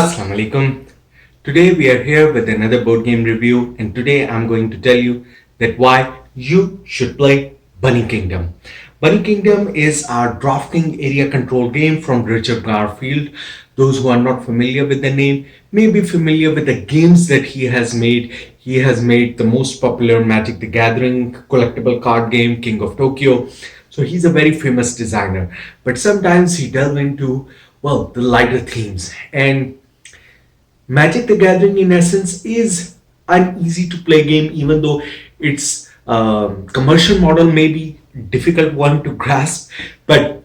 Assalamu alaikum. Today we are here with another board game review, and today I'm going to tell you that why you should play Bunny Kingdom. Bunny Kingdom is our drafting area control game from Richard Garfield. Those who are not familiar with the name may be familiar with the games that he has made. He has made the most popular Magic the Gathering collectible card game, King of Tokyo. So he's a very famous designer, but sometimes he delves into the lighter themes. And Magic the Gathering, in essence, is an easy to play game, even though its commercial model may be difficult one to grasp. But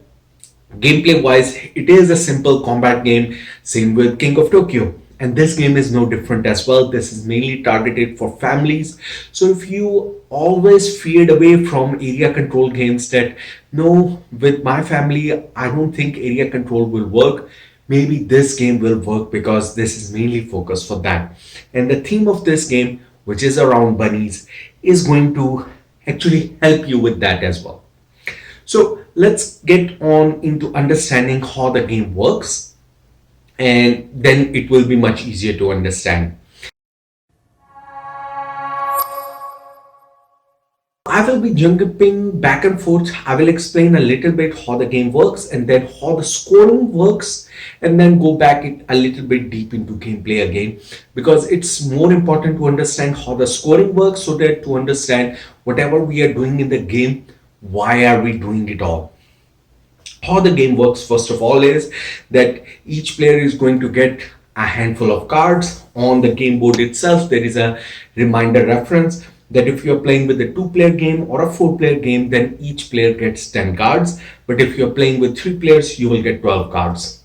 gameplay wise, it is a simple combat game. Same with King of Tokyo. And this game is no different as well. This is mainly targeted for families. So if you always feared away from area control games that no, with my family, I don't think area control will work. Maybe this game will work because this is mainly focused for that. And the theme of this game, which is around bunnies, is going to actually help you with that as well. So let's get on into understanding how the game works, and then it will be much easier to understand. I will be jumping back and forth. I will explain a little bit how the game works and then how the scoring works, and then go back it a little bit deep into gameplay again, because it's more important to understand how the scoring works so that to understand whatever we are doing in the game, why are we doing it all. How the game works, first of all, is that each player is going to get a handful of cards. On the game board itself there is a reminder reference that if you're playing with a 2-player game or a 4-player game, then each player gets 10 cards, but if you're playing with 3 players you will get 12 cards.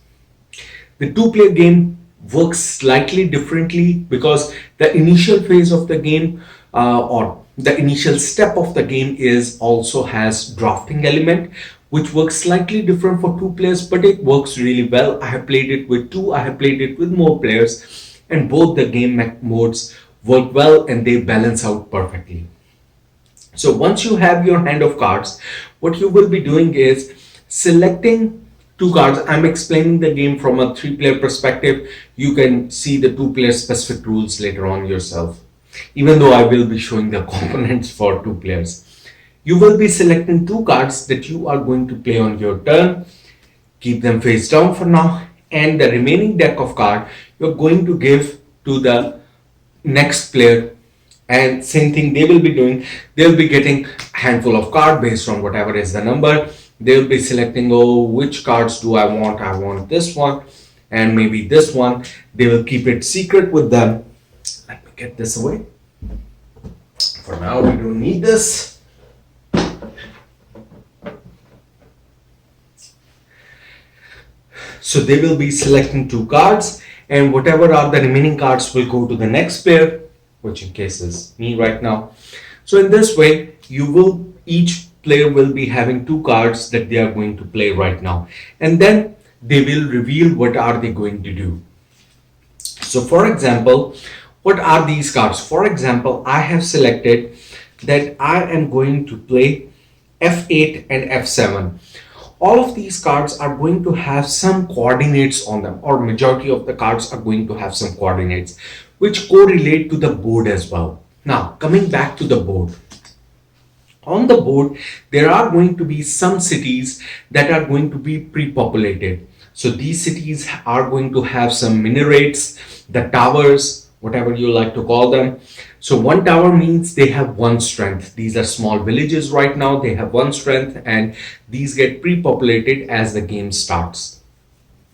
The 2-player game works slightly differently because the initial phase of the game, or the initial step of the game, is also has drafting element, which works slightly different for 2 players, but it works really well. I have played it with 2, I have played it with more players, and both the game modes work well and they balance out perfectly. So once you have your hand of cards, what you will be doing is selecting 2 cards. I'm explaining the game from a 3-player perspective. You can see the 2-player specific rules later on yourself, even though I will be showing the components for 2 players. You will be selecting 2 cards that you are going to play on your turn. Keep them face down for now, and the remaining deck of cards you're going to give to the next player, and same thing they will be doing. They'll be getting a handful of cards based on whatever is the number. They'll be selecting, oh, which cards do I want this one and maybe this one. They will keep it secret with them. Let me get this away. For now we don't need this. So they will be selecting 2 cards, and whatever are the remaining cards will go to the next player, which in case is me right now. So in this way, each player will be having 2 cards that they are going to play right now, and then they will reveal what are they going to do. So for example, what are these cards? For example, I have selected that I am going to play F8 and F7. All of these cards are going to have some coordinates on them, or majority of the cards are going to have some coordinates which correlate to the board as well. Now coming back to the board. On the board there are going to be some cities that are going to be pre-populated. So these cities are going to have some minarets, the towers, whatever you like to call them. So 1 tower means they have 1 strength. These are small villages right now. They have 1 strength, and these get pre-populated as the game starts.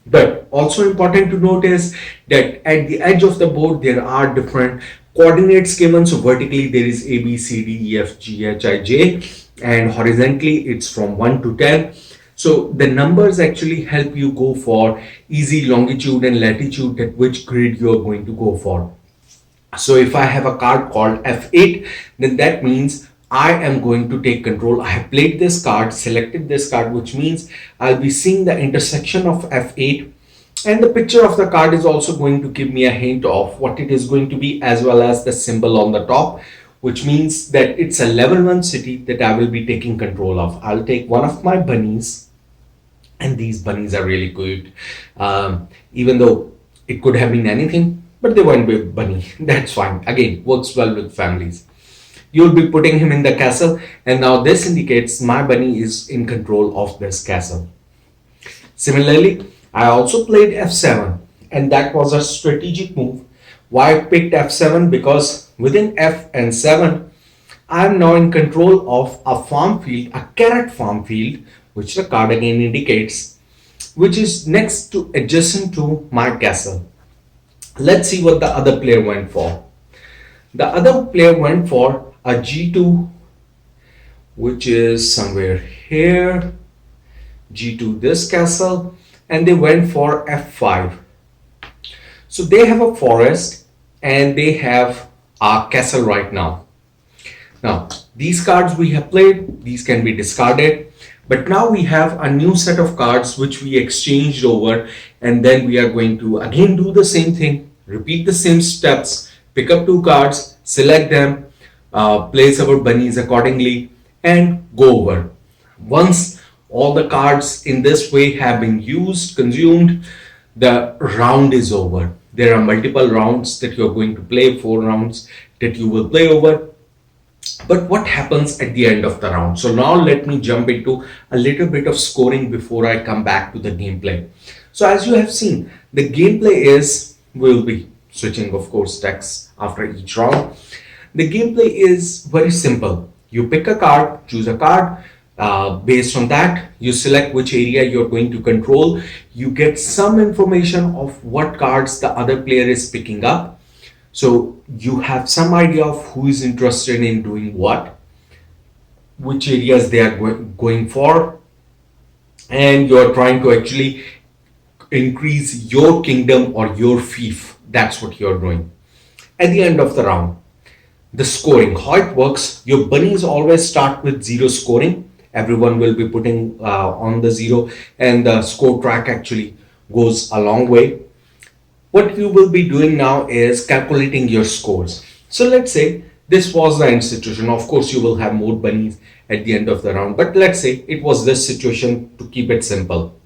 But also important to note is that at the edge of the board there are different coordinates given. So vertically there is A, B, C, D, E, F, G, H, I, J, and horizontally it's from 1 to 10. So the numbers actually help you go for easy longitude and latitude at which grid you are going to go for. So if I have a card called F8, then that means I am going to take control. I have played this card, selected this card, which means I'll be seeing the intersection of F8, and the picture of the card is also going to give me a hint of what it is going to be, as well as the symbol on the top, which means that it's a level 1 city that I will be taking control of. I'll take one of my bunnies, and these bunnies are really cute. Even though It could have been anything, but they went with bunny. That's fine. Again, works well with families. You'll be putting him in the castle, and now this indicates my bunny is in control of this castle. Similarly, I also played f7, and that was a strategic move. Why I picked f7? Because within f and 7, I am now in control of a farm field, a carrot farm field, which the card again indicates, which is next to adjacent to my castle. Let's see what the other player went for. The other player went for a g2, which is somewhere here, g2 this castle, and they went for f5. So they have a forest and they have a castle right now. Now, these cards we have played, these can be discarded. But now we have a new set of cards which we exchanged over, and then we are going to again do the same thing, repeat the same steps, pick up two cards, select them, place our bunnies accordingly, and go over. Once all the cards in this way have been used, consumed, the round is over. There are multiple rounds that you're going to play, 4 rounds that you will play over. But what happens at the end of the round? So now let me jump into a little bit of scoring before I come back to the gameplay. So as you have seen, the gameplay is, we'll be switching of course decks after each round. The gameplay is very simple. You pick a card, choose a card. Based on that, you select which area you're going to control. You get some information of what cards the other player is picking up. So you have some idea of who is interested in doing what, which areas they are going for, and you're trying to actually increase your kingdom or your fief. That's what you're doing. At the end of the round, the scoring, how it works, your bunnies always start with 0 scoring. Everyone will be putting on the 0, and the score track actually goes a long way. What you will be doing now is calculating your scores. So let's say this was the end situation. Of course, you will have more bunnies at the end of the round, but let's say it was this situation to keep it simple.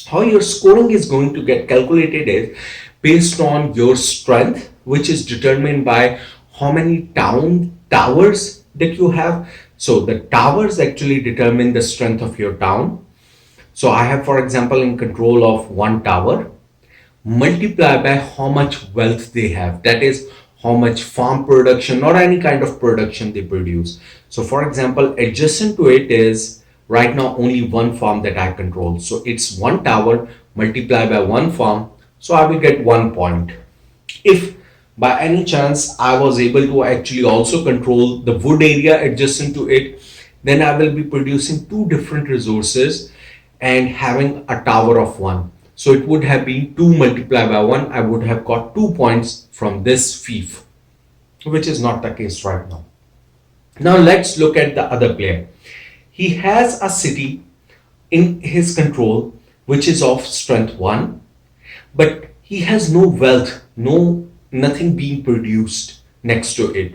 How your scoring is going to get calculated is based on your strength, which is determined by how many towers that you have. So the towers actually determine the strength of your town. So I have, for example, in control of 1 tower. Multiply by how much wealth they have, that is how much farm production or any kind of production they produce. So for example, adjacent to it is right now only 1 farm that I control, so it's 1 tower multiplied by 1 farm, so I will get 1 point. If by any chance I was able to actually also control the wood area adjacent to it, then I will be producing 2 different resources and having a tower of 1. So it would have been 2 multiplied by 1. I would have got 2 points from this fief, which is not the case right now. Now let's look at the other player. He has a city in his control, which is of strength 1, but he has no wealth, nothing being produced next to it.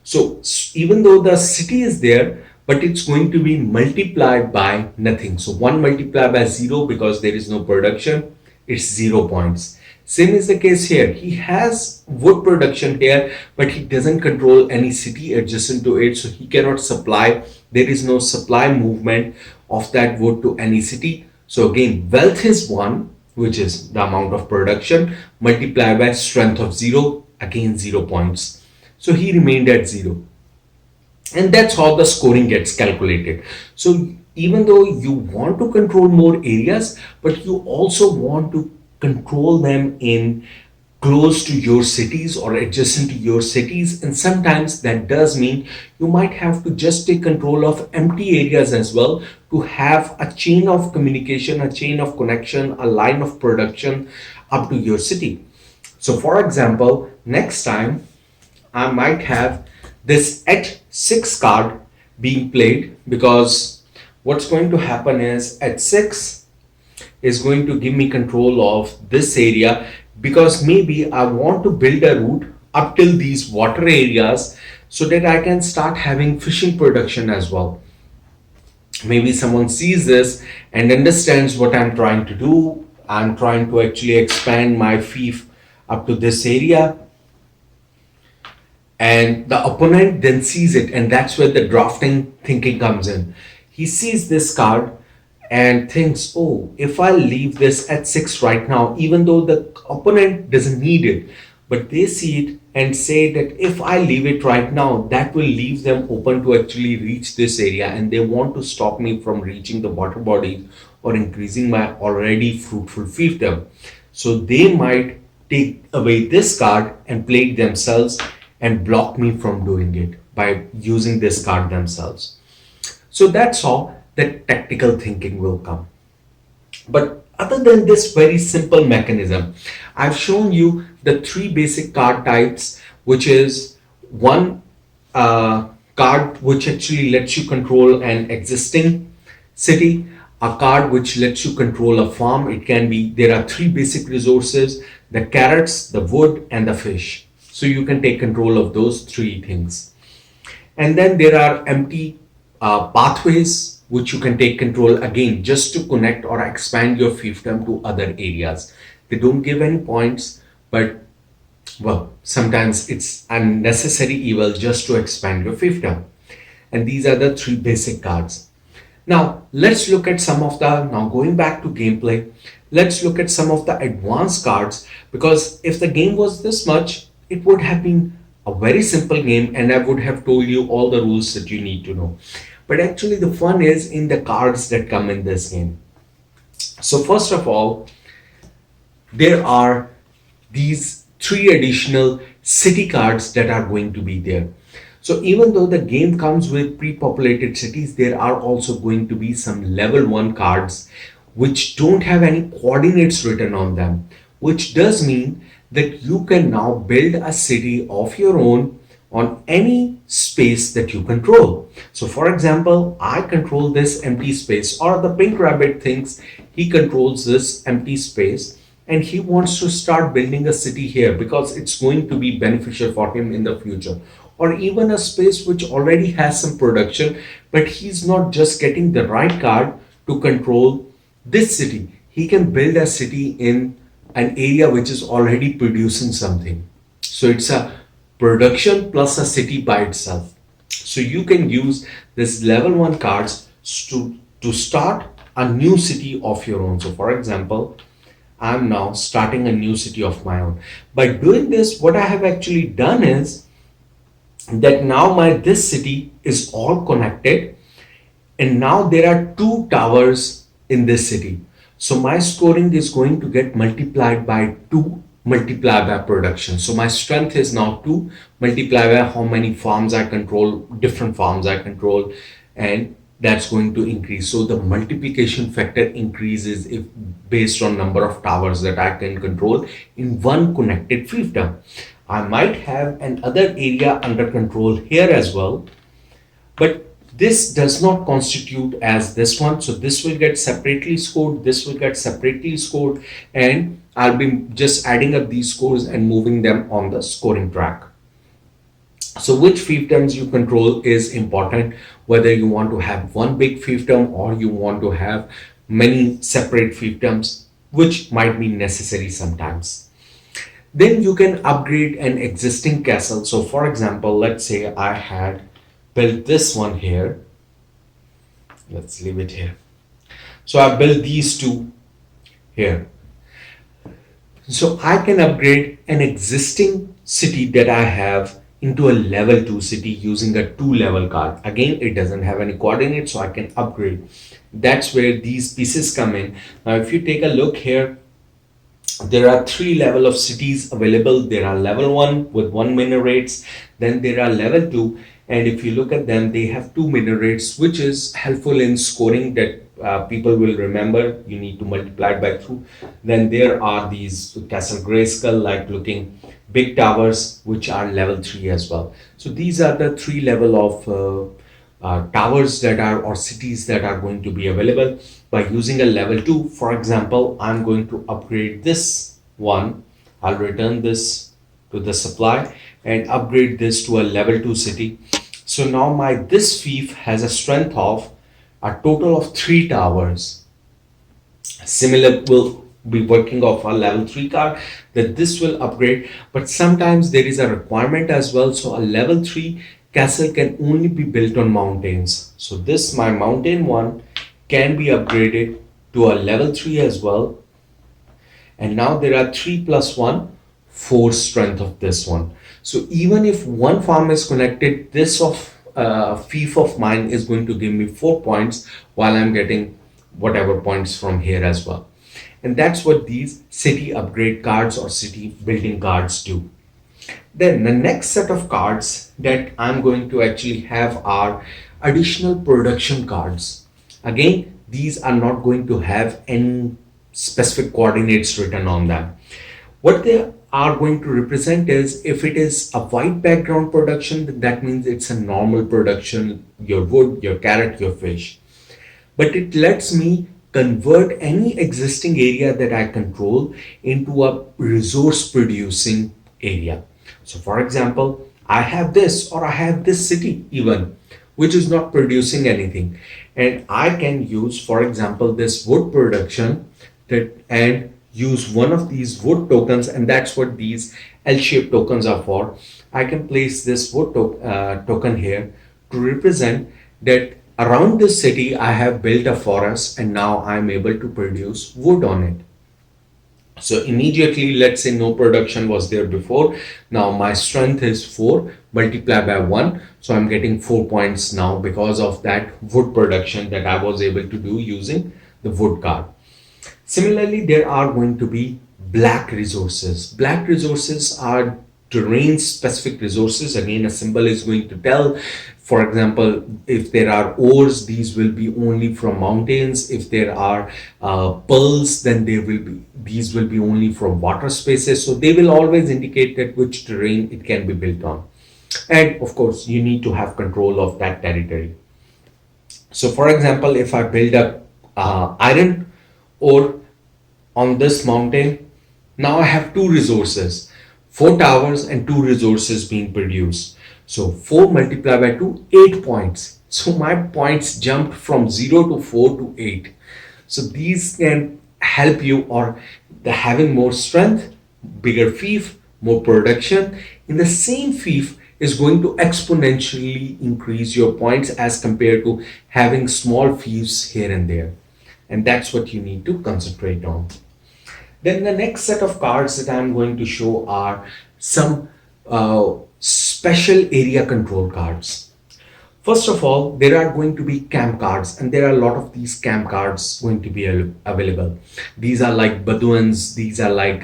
So even though the city is there, but it's going to be multiplied by nothing. So 1 multiplied by 0, because there is no production, it's 0 points. Same is the case here. He has wood production here, but he doesn't control any city adjacent to it, so he cannot supply. There is no supply movement of that wood to any city. So again, wealth is 1, which is the amount of production, multiplied by strength of 0, again 0 points. So he remained at 0. And that's how the scoring gets calculated. So even though you want to control more areas, but you also want to control them in close to your cities or adjacent to your cities, and sometimes that does mean you might have to just take control of empty areas as well to have a chain of communication, a chain of connection, a line of production up to your city. So for example, next time I might have this h6 card being played, because what's going to happen is h6 is going to give me control of this area, because maybe I want to build a route up till these water areas so that I can start having fishing production as well. Maybe someone sees this and understands what I'm trying to do, I'm trying to actually expand my fief up to this area, and the opponent then sees it, and that's where the drafting thinking comes in. He sees this card and thinks, oh, if I leave this at 6 right now, even though the opponent doesn't need it, but they see it and say that if I leave it right now, that will leave them open to actually reach this area, and they want to stop me from reaching the water bodies or increasing my already fruitful fiefdom. So they might take away this card and play it themselves and block me from doing it by using this card themselves. So that's how the tactical thinking will come. But other than this very simple mechanism, I've shown you the three basic card types, which is one card which actually lets you control an existing city, a card which lets you control a farm. It can be, there are three basic resources: the carrots, the wood, and the fish. So you can take control of those three things. And then there are empty pathways which you can take control again just to connect or expand your fiefdom to other areas. They don't give any points, but well, sometimes it's unnecessary evil just to expand your fiefdom. And these are the three basic cards. Now let's look at some of the, now going back to gameplay, let's look at some of the advanced cards, because if the game was this much, it would have been a very simple game and I would have told you all the rules that you need to know. But actually the fun is in the cards that come in this game. So first of all, there are these three additional city cards that are going to be there. So even though the game comes with pre-populated cities, there are also going to be some level 1 cards which don't have any coordinates written on them, which does mean that you can now build a city of your own on any space that you control. So for example, I control this empty space, or the pink rabbit thinks he controls this empty space and he wants to start building a city here because it's going to be beneficial for him in the future. Or even a space which already has some production, but he's not just getting the right card to control this city. He can build a city in an area which is already producing something. So it's a production plus a city by itself. So you can use this level 1 cards to start a new city of your own. So for example, I'm now starting a new city of my own. By doing this, what I have actually done is that now my this city is all connected, and now there are two towers in this city. So my scoring is going to get multiplied by 2 multiplied by production. So my strength is now 2 multiplied by how many farms I control, different farms I control, and that's going to increase. So the multiplication factor increases if based on number of towers that I can control in one connected fiefdom. I might have another area under control here as well, but this does not constitute as this one. So this will get separately scored, this will get separately scored, and I'll be just adding up these scores and moving them on the scoring track. So which fiefdoms you control is important, whether you want to have one big fiefdom or you want to have many separate fiefdoms, which might be necessary sometimes. Then you can upgrade an existing castle. So for example, let's say I had built this one here. Let's leave it here. So I built these two here. So I can upgrade an existing city that I have into a level 2 city using a 2 level card. Again, it doesn't have any coordinates, so I can upgrade. That's where these pieces come in. Now if you take a look here, there are 3 level of cities available. There are level 1 with 1 minerates, then there are level 2, and if you look at them, they have 2 minerates, which is helpful in scoring, that people will remember you need to multiply it by 2. Then there are these Castle Grayskull like looking big towers, which are level 3 as well. So these are the 3 level of towers that are, or cities that are going to be available. By using a level 2, for example, I'm going to upgrade this one. I'll return this to the supply and upgrade this to a level 2 city. So now my this fief has a strength of a total of 3 towers. Similar be working off a level 3 card, that this will upgrade. But sometimes there is a requirement as well, so a level 3 castle can only be built on mountains. So this, my mountain one, can be upgraded to a level 3 as well. And now there are 3 plus 1, 4 strength of this one. So even if one farm is connected, this of fief of mine is going to give me 4 points, while I'm getting whatever points from here as well. And that's what these city upgrade cards or city building cards do. Then the next set of cards that I'm going to actually have are additional production cards. Again, these are not going to have any specific coordinates written on them. What they are going to represent is, if it is a white background production, then that means it's a normal production, your wood, your carrot, your fish. But it lets me convert any existing area that I control into a resource producing area. So for example, I have this, or I have this city even, which is not producing anything. And I can use, for example, this wood production and use one of these wood tokens, and that's what these L-shaped tokens are for. I can place this wood token here to represent that around this city I have built a forest, and now I'm able to produce wood on it. So immediately, let's say no production was there before. Now my strength is 4 multiplied by 1. So I'm getting 4 points now because of that wood production that I was able to do using the wood card. Similarly, there are going to be black resources. Black resources are terrain specific resources. Again, a symbol is going to tell. For example, if there are ores, these will be only from mountains. If there are pearls, then these will be only from water spaces. So they will always indicate that which terrain it can be built on. And of course, you need to have control of that territory. So for example, if I build a iron ore on this mountain, now I have two resources, 4 towers and 2 resources being produced. So 4 multiplied by 2, 8 points. So my points jumped from 0 to 4 to 8. So these can help you, or the having more strength, bigger fief, more production in the same fief is going to exponentially increase your points as compared to having small fiefs here and there. And that's what you need to concentrate on. Then the next set of cards that I'm going to show are some special area control cards. First of all, there are going to be camp cards, and there are a lot of these camp cards going to be available. These are like Bedouins, these are like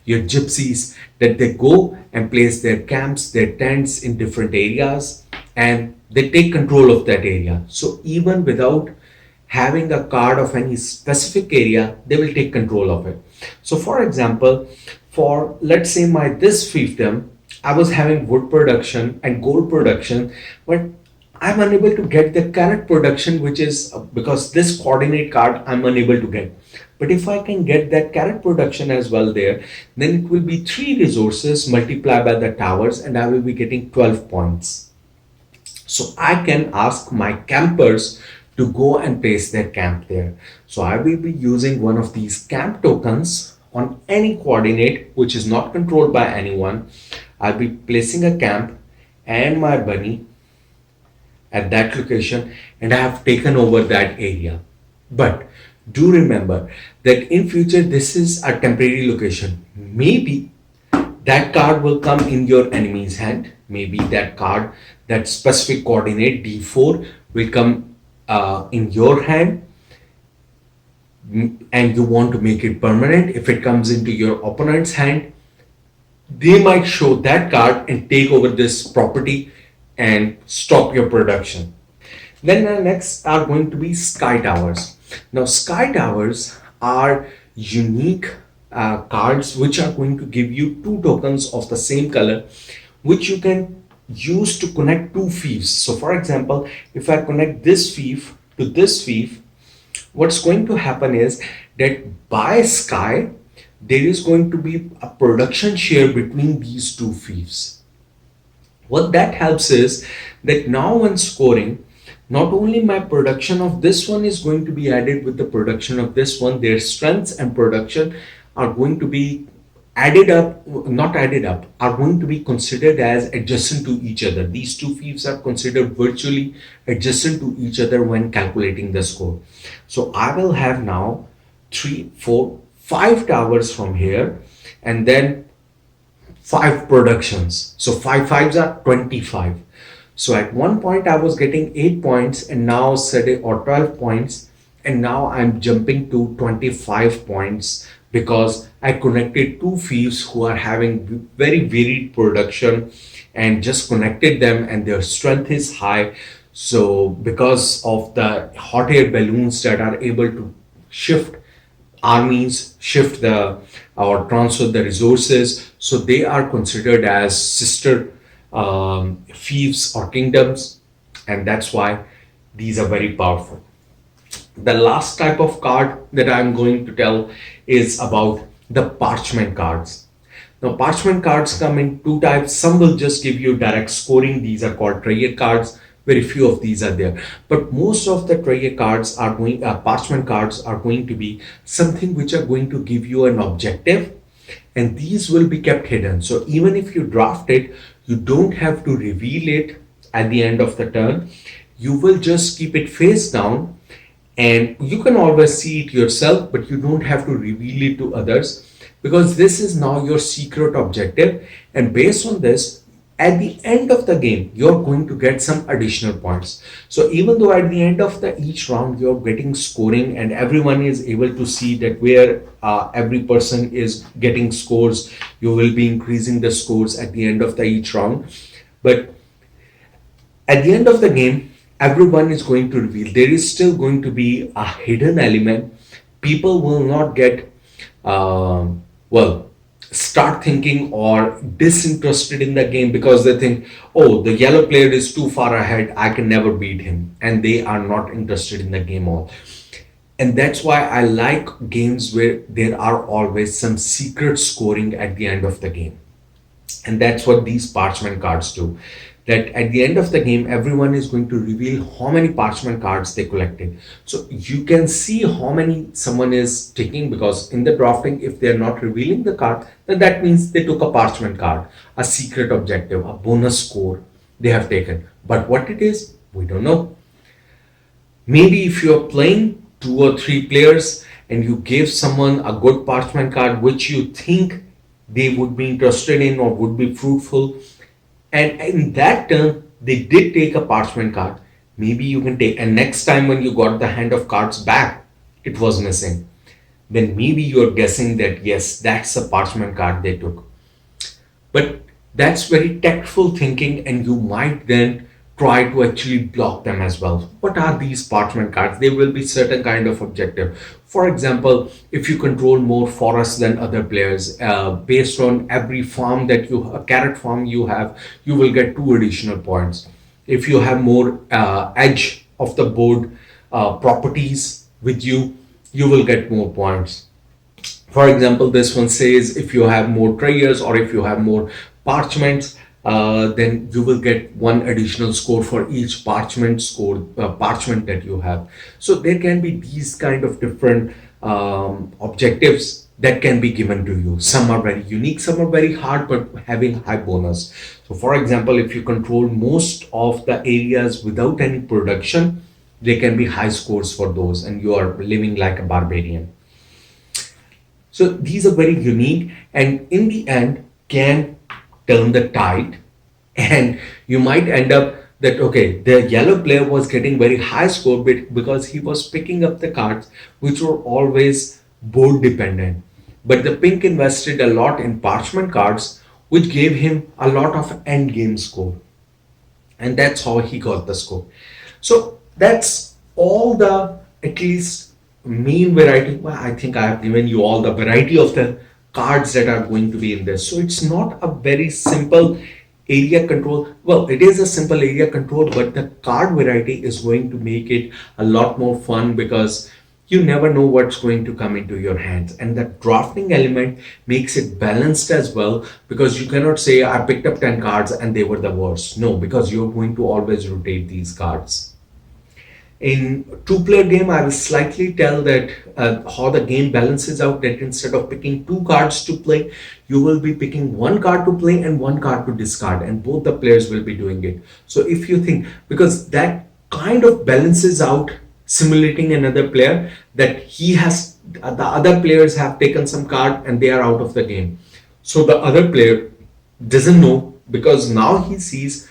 your gypsies, that they go and place their camps, their tents in different areas, and they take control of that area. So even without having a card of any specific area, they will take control of it. So for example, for let's say my this fiefdom, I was having wood production and gold production, but I'm unable to get the carrot production, which is because this coordinate card I'm unable to get. But if I can get that carrot production as well there, then it will be 3 resources multiplied by the towers, and I will be getting 12 points. So I can ask my campers to go and place their camp there. So I will be using one of these camp tokens on any coordinate which is not controlled by anyone. I'll be placing a camp and my bunny at that location, and I have taken over that area. But do remember that in future this is a temporary location. Maybe that card will come in your enemy's hand. Maybe that card, that specific coordinate D4 will come in your hand, and you want to make it permanent. If it comes into your opponent's hand, they might show that card and take over this property and stop your production. Then the next are going to be sky towers. Now sky towers are unique cards which are going to give you 2 tokens of the same color, which you can use to connect 2 fiefs. So for example, if I connect this fief to this fief, what's going to happen is that by sky there is going to be a production share between these 2 fiefs. What that helps is that now when scoring, Not only my production of this one is going to be added with the production of this one, their strengths and production are going to be added up, not added up, are going to be considered as adjacent to each other. These two fiefs are considered virtually adjacent to each other when calculating the score. So I will have now 3, 4, 5 towers from here, and then 5 productions. So 5 fives are 25. So at one point I was getting 8 points, and now say or 12 points, and now I'm jumping to 25 points because I connected two fiefs who are having very varied production and just connected them, and their strength is high. So because of the hot air balloons that are able to shift armies, shift the or transfer the resources, so they are considered as sister fiefs or kingdoms, and that's why these are very powerful. The last type of card that I'm going to tell is about the parchment cards. Now, parchment cards come in two types. Some will just give you direct scoring. These are called trade cards. Very few of these are there, but most of the trade cards are going. Parchment cards are going to be something which are going to give you an objective, and these will be kept hidden. So even if you draft it, you don't have to reveal it at the end of the turn. You will just keep it face down, and you can always see it yourself, but you don't have to reveal it to others, because this is now your secret objective. And based on this, at the end of the game, you're going to get some additional points. So even though at the end of the each round you're getting scoring, and everyone is able to see that where every person is getting scores, you will be increasing the scores at the end of the each round. But at the end of the game, everyone is going to reveal. There is still going to be a hidden element. People will not get, well, start thinking or disinterested in the game because they think, oh, the yellow player is too far ahead, I can never beat him. And they are not interested in the game all. And that's why I like games where there are always some secret scoring at the end of the game. And that's what these parchment cards do. That at the end of the game, everyone is going to reveal how many parchment cards they collected. So you can see how many someone is taking, because in the drafting, if they're not revealing the card, then that means they took a parchment card, a secret objective, a bonus score they have taken. But what it is, we don't know. Maybe if you're playing 2 or 3 players and you give someone a good parchment card which you think they would be interested in or would be fruitful, and in that turn they did take a parchment card, maybe you can take, and next time when you got the hand of cards back, it was missing, then maybe you're guessing that yes, that's a parchment card they took. But that's very tactful thinking, and you might then try to actually block them as well. What are these parchment cards? There will be certain kind of objective. For example, if you control more forests than other players, based on every farm that you, a carrot farm you have, you will get 2 additional points. If you have more edge of the board properties with you, you will get more points. For example, this one says if you have more trayers or if you have more parchments, then you will get 1 additional score for each parchment that you have. So there can be these kind of different objectives that can be given to you. Some are very unique, some are very hard but having high bonus. So for example, if you control most of the areas without any production, there can be high scores for those, and you are living like a barbarian. So these are very unique, and in the end can turn the tide, and you might end up that okay, the yellow player was getting very high score because he was picking up the cards which were always board dependent, but the pink invested a lot in parchment cards which gave him a lot of end game score, and that's how he got the score. So that's all the, at least, main variety. Well, I think I have given you all the variety of the cards that are going to be in this. So it's not a very simple area control. Well, it is a simple area control, but the card variety is going to make it a lot more fun because you never know what's going to come into your hands. And the drafting element makes it balanced as well, because you cannot say I picked up 10 cards and they were the worst. No, because you're going to always rotate these cards. In two-player game, I will slightly tell that how the game balances out, that instead of picking two cards to play, you will be picking one card to play and one card to discard, and both the players will be doing it. So if you think, because that kind of balances out, simulating another player, that he has, the other players have taken some card and they are out of the game. So the other player doesn't know, because now he sees,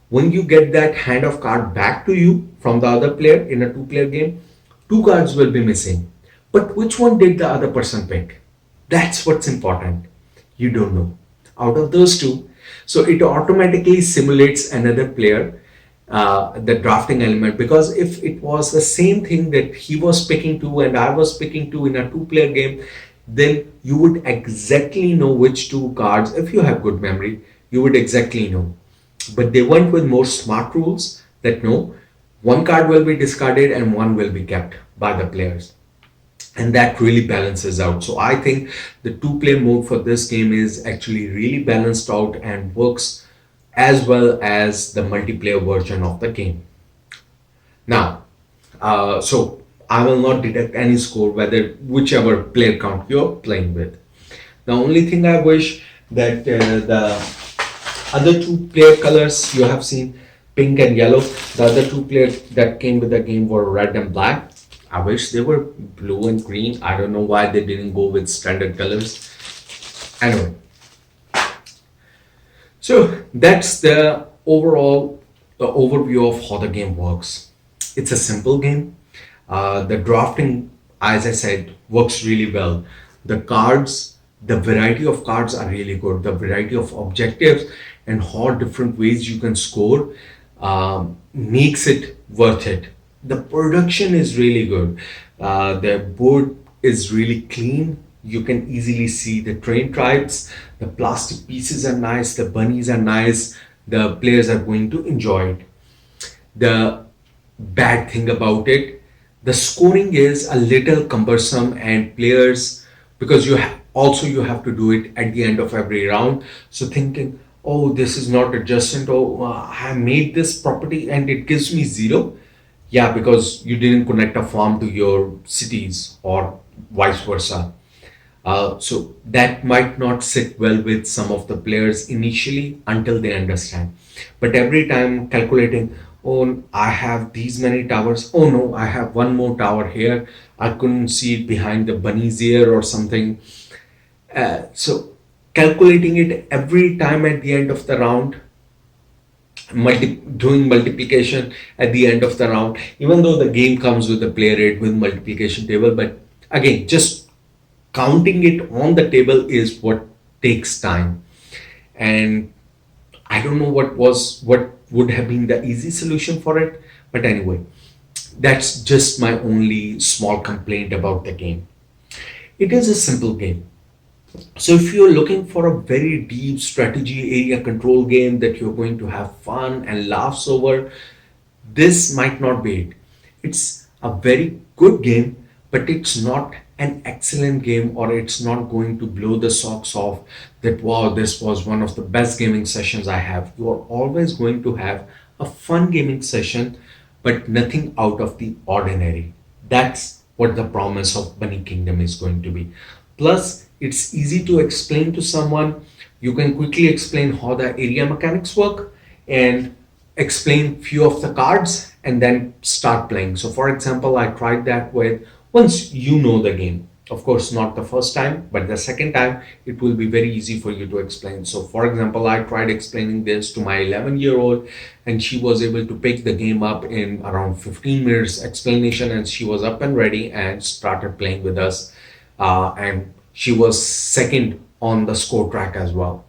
when you get that hand of card back to you from the other player in a two-player game, two cards will be missing. But which one did the other person pick? That's what's important. You don't know. Out of those two, so it automatically simulates another player, the drafting element. Because if it was the same thing that he was picking two and I was picking two in a two-player game, then you would exactly know which two cards, if you have good memory, you would exactly know. But they went with more smart rules, that no, one card will be discarded and one will be kept by the players. And that really balances out. So I think the two-player mode for this game is actually really balanced out and works as well as the multiplayer version of the game. Now, so I will not detect any score, whether whichever player count you're playing with. The only thing I wish that the other two player colors you have seen, pink and yellow. The other two players that came with the game were red and black. I wish they were blue and green. I don't know why they didn't go with standard colors. Anyway, so that's the overall the overview of how the game works. It's a simple game. The drafting, as I said, works really well. The cards, the variety of cards are really good. The variety of objectives and how different ways you can score makes it worth it. The production is really good. The board is really clean. You can easily see the train tribes. The plastic pieces are nice. The bunnies are nice. The players are going to enjoy it. The bad thing about it, the scoring is a little cumbersome, and players, because also you have to do it at the end of every round. So thinking, oh, this is not adjacent. Oh, I made this property and it gives me zero. Yeah, because you didn't connect a farm to your cities or vice versa. So that might not sit well with some of the players initially until they understand. But every time calculating, oh, I have these many towers. Oh no, I have one more tower here. I couldn't see it behind the bunny's ear or something. So calculating it every time at the end of the round, doing multiplication at the end of the round, even though the game comes with a player rate with multiplication table, but again, just counting it on the table is what takes time. And I don't know what would have been the easy solution for it, but anyway, that's just my only small complaint about the game. It is a simple game. So if you're looking for a very deep strategy area control game that you're going to have fun and laughs over, this might not be it. It's a very good game, but it's not an excellent game, or it's not going to blow the socks off that wow, this was one of the best gaming sessions I have. You are always going to have a fun gaming session, but nothing out of the ordinary. That's what the promise of Bunny Kingdom is going to be. Plus, it's easy to explain to someone. You can quickly explain how the area mechanics work and explain few of the cards and then start playing. So for example, I tried that with, once you know the game, of course not the first time, but the second time it will be very easy for you to explain. So for example, I tried explaining this to my 11-year-old and she was able to pick the game up in around 15 minutes explanation, and she was up and ready and started playing with us. And she was second on the score track as well.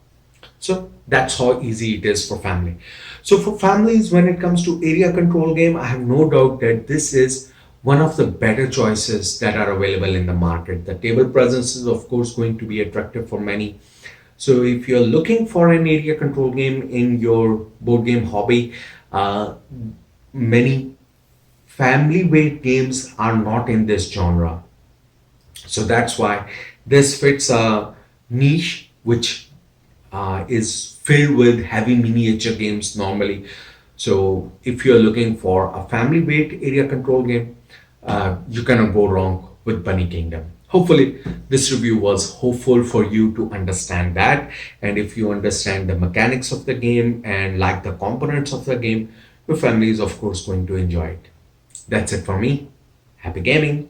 So that's how easy it is for family. So for families, when it comes to area control game, I have no doubt that this is one of the better choices that are available in the market. The table presence is of course going to be attractive for many. So if you're looking for an area control game in your board game hobby, many family weight games are not in this genre. So that's why this fits a niche which is filled with heavy miniature games normally. So if you're looking for a family weight area control game, you cannot go wrong with Bunny Kingdom. Hopefully, this review was hopeful for you to understand that. And if you understand the mechanics of the game and like the components of the game, your family is, of course, going to enjoy it. That's it for me. Happy gaming.